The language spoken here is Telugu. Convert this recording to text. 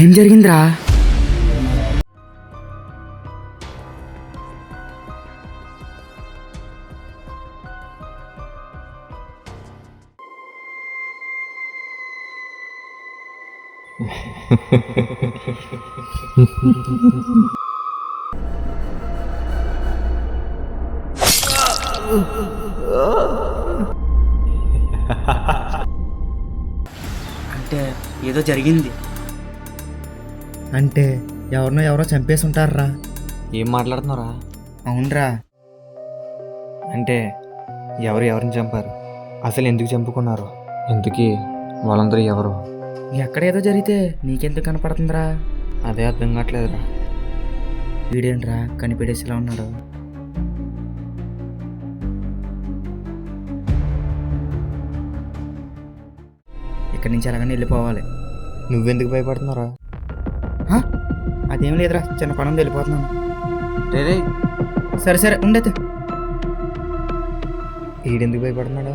ఏం జరిగిందిరా? అంటే ఏదో జరిగింది. అంటే ఎవరో చంపేసి ఉంటారా? ఏం మాట్లాడుతున్నారా? అవునరా. అంటే ఎవరిని చంపారు? అసలు ఎందుకు చంపుకున్నారు? ఇంతకీ వాళ్ళందరూ ఎవరు? ఎక్కడ ఏదో జరిగితే నీకెందుకు కనపడుతుందిరా? అదే అర్థం కావట్లేదురా. వీడేంట్రా కనిపెట్టేసిలా ఉన్నాడు? ఇక్కడి నుంచి ఎలాగని వెళ్ళిపోవాలి. నువ్వెందుకు భయపడుతున్నారా? అదేం లేదురా, చిన్న పనం వెళ్ళిపోతున్నాను. రే సరే ఉండైతే. ఈడెందుకు భయపడుతున్నాడు?